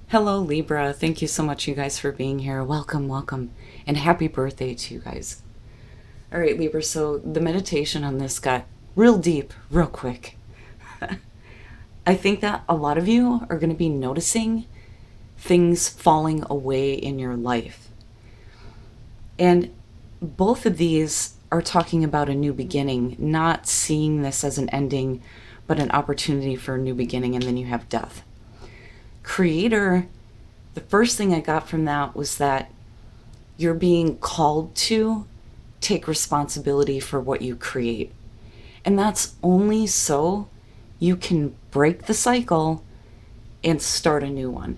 Hello, Libra. Thank you so much, you guys, for being here. Welcome, welcome, and happy birthday to you guys. All right, Libra, so the meditation on this got real deep, real quick. I think that a lot of you are going to be noticing things falling away in your life. And both of these are talking about a new beginning, not seeing this as an ending, but an opportunity for a new beginning, and then you have death. Creator, the first thing I got from that was that you're being called to take responsibility for what you create. And that's only so you can break the cycle and start a new one.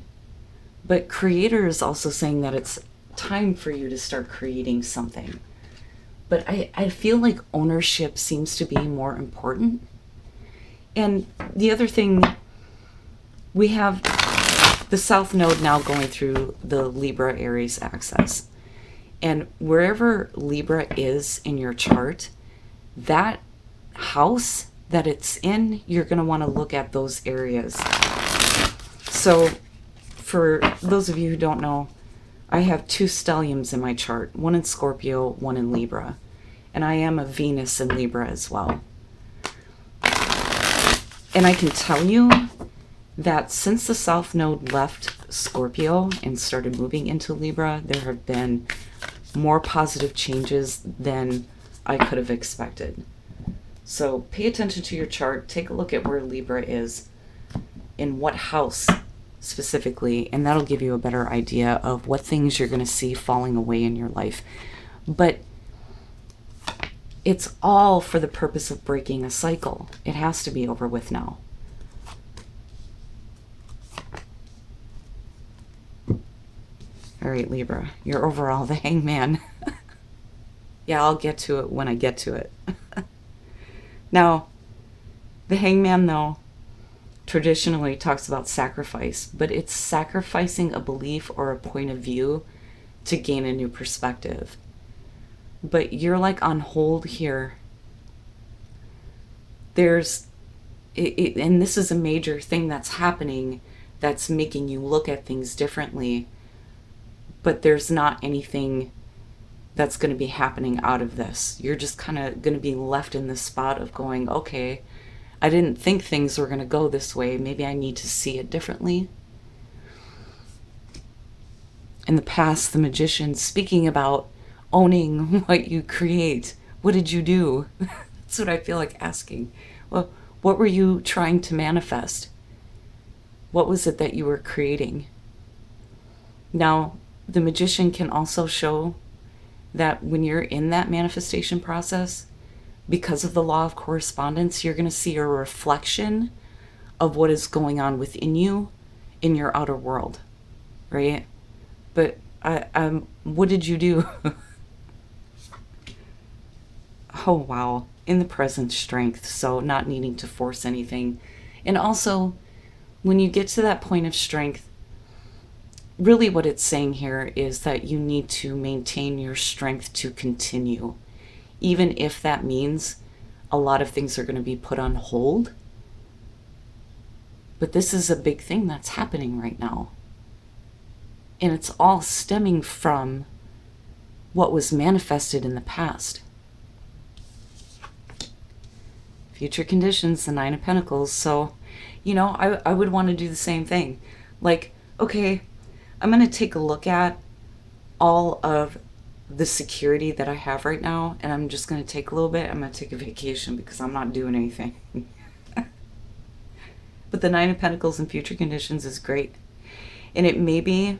But Creator is also saying that it's time for you to start creating something. But I feel like ownership seems to be more important. And the other thing, we have the South Node now going through the Libra Aries axis. And wherever Libra is in your chart, that house that it's in, you're going to want to look at those areas. So for those of you who don't know, I have 2 stelliums in my chart, one in Scorpio, one in Libra. And I am a Venus in Libra as well. And I can tell you that since the South Node left Scorpio and started moving into Libra, there have been more positive changes than I could have expected. So pay attention to your chart, take a look at where Libra is, in what house specifically, and that'll give you a better idea of what things you're going to see falling away in your life. But it's all for the purpose of breaking a cycle. It has to be over with now. All right, Libra, you're overall the Hangman. Yeah, I'll get to it when I get to it. Now, the Hangman, though, traditionally talks about sacrifice, but it's sacrificing a belief or a point of view to gain a new perspective. But you're like on hold here. And this is a major thing that's happening that's making you look at things differently. But there's not anything that's going to be happening out of this. You're just kind of going to be left in this spot of going, okay, I didn't think things were going to go this way. Maybe I need to see it differently. In the past, the magician speaking about owning what you create. What did you do? That's what I feel like asking. Well, what were you trying to manifest? What was it that you were creating? Now, the magician can also show that when you're in that manifestation process, because of the law of correspondence, you're going to see a reflection of what is going on within you in your outer world, right? But what did you do? Oh, wow. In the present strength, so not needing to force anything. And also, when you get to that point of strength, really what it's saying here is that you need to maintain your strength to continue, even if that means a lot of things are going to be put on hold. But this is a big thing that's happening right now. And it's all stemming from what was manifested in the past. Future conditions, the 9 of Pentacles. So, I would want to do the same thing. Like, okay, I'm going to take a look at all of the security that I have right now, and I'm just going to take a little bit. I'm going to take a vacation because I'm not doing anything. But the 9 of Pentacles and future conditions is great. And it may be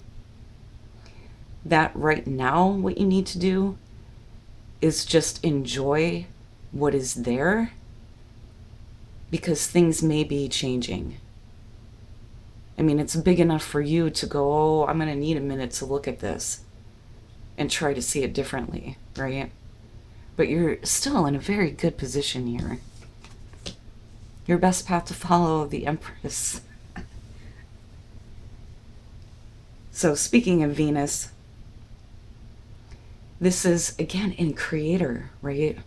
that right now what you need to do is just enjoy what is there, because things may be changing. I mean, it's big enough for you to go, oh, I'm going to need a minute to look at this and try to see it differently, right? But you're still in a very good position here. Your best path to follow, the Empress. So speaking of Venus, this is, again, in Creator, right?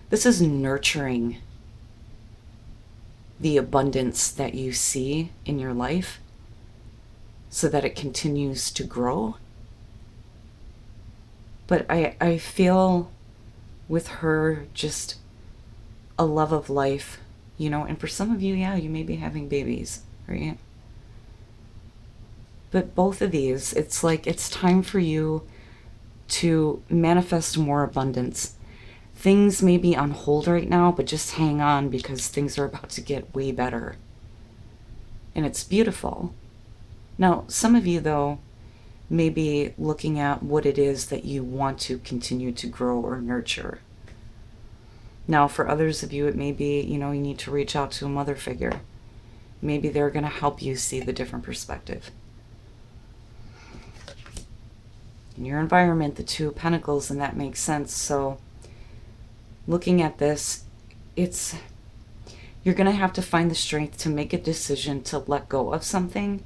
This is nurturing the abundance that you see in your life. so that it continues to grow. But I feel with her just a love of life, you know, and for some of you, yeah, you may be having babies, right? But both of these, it's like it's time for you to manifest more abundance. Things may be on hold right now, but just hang on because things are about to get way better. And it's beautiful. Now, some of you, though, may be looking at what it is that you want to continue to grow or nurture. Now, for others of you, it may be, you know, you need to reach out to a mother figure. Maybe they're going to help you see the different perspective. In your environment, the Two of Pentacles, and that makes sense. So, looking at this, you're going to have to find the strength to make a decision to let go of something.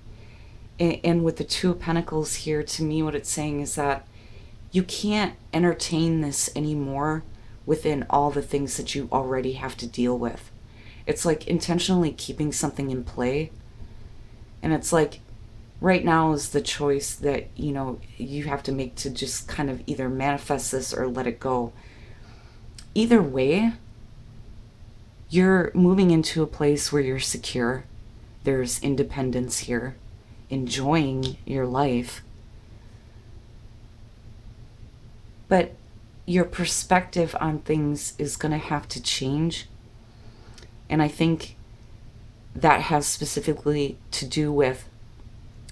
And with the Two of Pentacles here, to me, what it's saying is that you can't entertain this anymore within all the things that you already have to deal with. It's like intentionally keeping something in play. And it's like right now is the choice that, you know, you have to make to just kind of either manifest this or let it go. Either way, you're moving into a place where you're secure. There's independence here, enjoying your life. But your perspective on things is going to have to change. And I think that has specifically to do with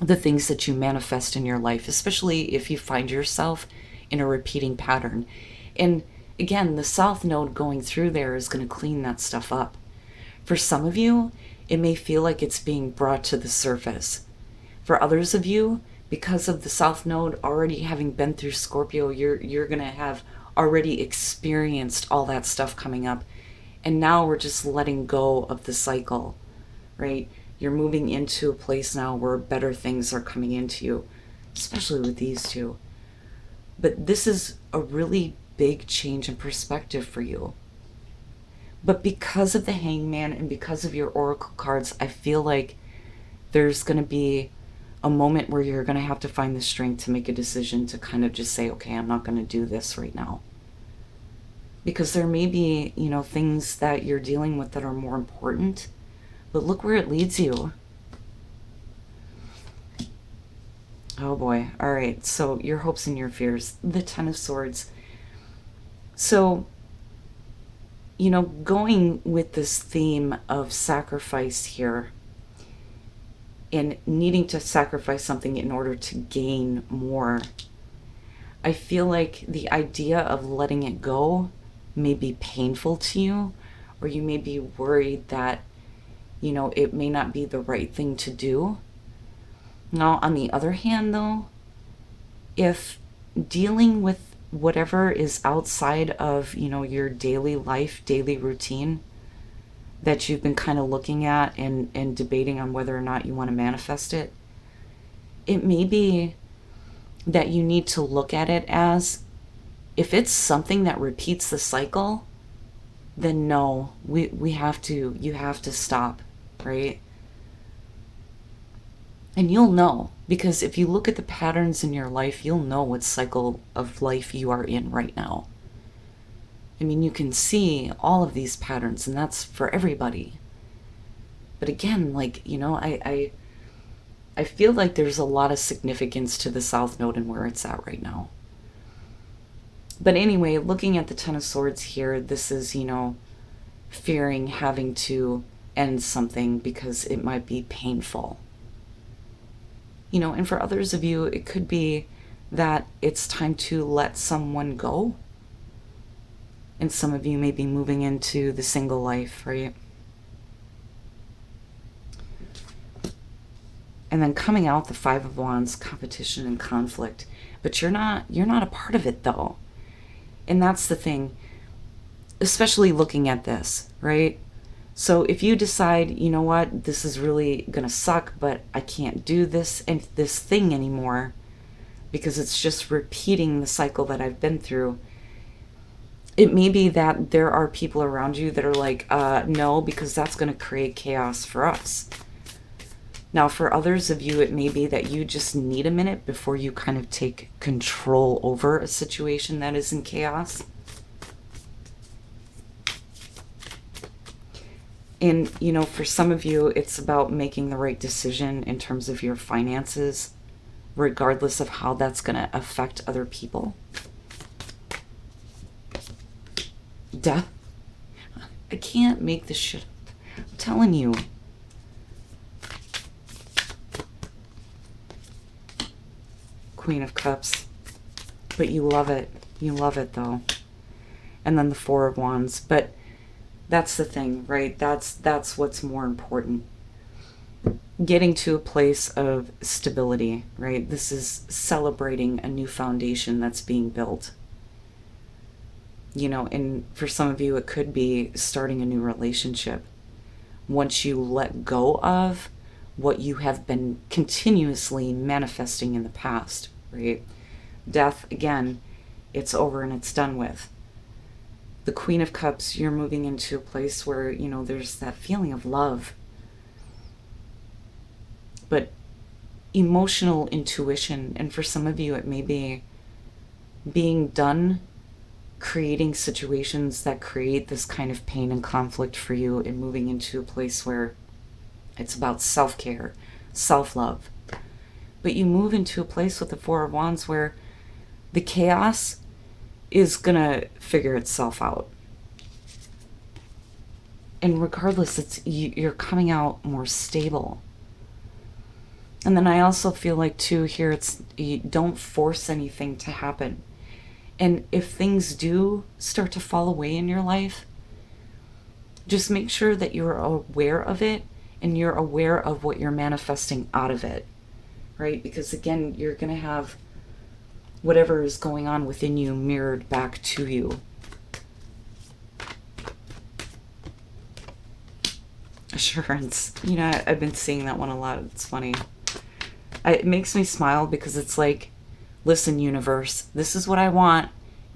the things that you manifest in your life, especially if you find yourself in a repeating pattern. And again, the South Node going through there is going to clean that stuff up. For some of you, it may feel like it's being brought to the surface. For others of you, because of the South Node already having been through Scorpio, you're going to have already experienced all that stuff coming up. And now we're just letting go of the cycle, right? You're moving into a place now where better things are coming into you, especially with these two. But this is a really big change in perspective for you. But because of the Hangman and because of your oracle cards, I feel like there's going to be a moment where you're going to have to find the strength to make a decision to kind of just say, okay, I'm not going to do this right now. Because there may be, you know, things that you're dealing with that are more important. But look where it leads you. Oh boy. All right. So your hopes and your fears. The Ten of Swords. So, you know, going with this theme of sacrifice here and needing to sacrifice something in order to gain more, I feel like the idea of letting it go may be painful to you, or you may be worried that, you know, it may not be the right thing to do. Now, on the other hand, though, if dealing with whatever is outside of, you know, your daily life, daily routine that you've been kind of looking at and debating on whether or not you want to manifest it, it may be that you need to look at it as, if it's something that repeats the cycle, then no, you have to stop, right? And you'll know, because if you look at the patterns in your life, you'll know what cycle of life you are in right now. I mean, you can see all of these patterns, and that's for everybody. But again, like, you know, I feel like there's a lot of significance to the South Node and where it's at right now. But anyway, looking at the Ten of Swords here, this is, you know, fearing having to end something because it might be painful. You know, and for others of you, it could be that it's time to let someone go. And some of you may be moving into the single life, right? And then coming out the Five of Wands, competition and conflict. But you're not a part of it, though. And that's the thing, especially looking at this, right? So if you decide, you know what, this is really gonna suck, but I can't do this and this thing anymore because it's just repeating the cycle that I've been through, it may be that there are people around you that are like, no, because that's gonna create chaos for us. Now, for others of you, it may be that you just need a minute before you kind of take control over a situation that is in chaos. And, you know, for some of you, it's about making the right decision in terms of your finances, regardless of how that's going to affect other people. Death. I can't make this shit up. I'm telling you. Queen of Cups. But you love it. You love it, though. And then the Four of Wands. But that's the thing, right? That's what's more important. Getting to a place of stability, right? This is celebrating a new foundation that's being built. You know, and for some of you, it could be starting a new relationship. Once you let go of what you have been continuously manifesting in the past, right? Death, again, it's over and it's done with. The Queen of Cups, you're moving into a place where, you know, there's that feeling of love. But emotional intuition, and for some of you, it may be being done creating situations that create this kind of pain and conflict for you, and moving into a place where it's about self-care, self-love. But you move into a place with the Four of Wands where the chaos is gonna figure itself out. And regardless, you're coming out more stable. And then I also feel like too here, you don't force anything to happen. And if things do start to fall away in your life, just make sure that you're aware of it and you're aware of what you're manifesting out of it, right? Because again, you're going to have whatever is going on within you mirrored back to you. Assurance. You know, I've been seeing that one a lot. It's funny. It makes me smile because it's like, listen, universe, this is what I want.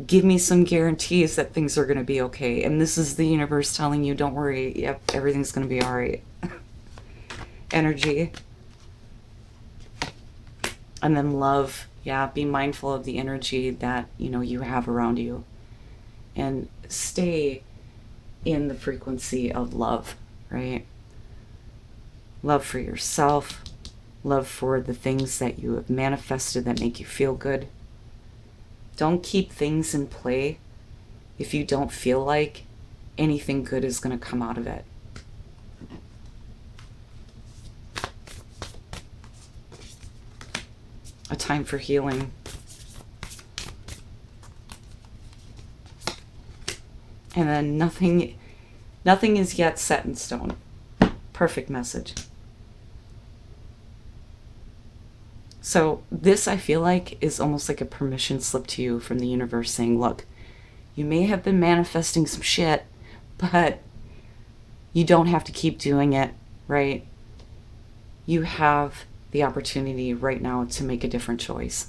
Give me some guarantees that things are going to be okay. And this is the universe telling you, don't worry. Yep, everything's going to be all right. Energy. And then love. Yeah, be mindful of the energy that, you know, you have around you. And stay in the frequency of love, right? Love for yourself. Love for the things that you have manifested that make you feel good. Don't keep things in play if you don't feel like anything good is going to come out of it. A time for healing. And then nothing is yet set in stone. Perfect message. So this, I feel like, is almost like a permission slip to you from the universe saying, look, you may have been manifesting some shit, but you don't have to keep doing it, right? You have the opportunity right now to make a different choice.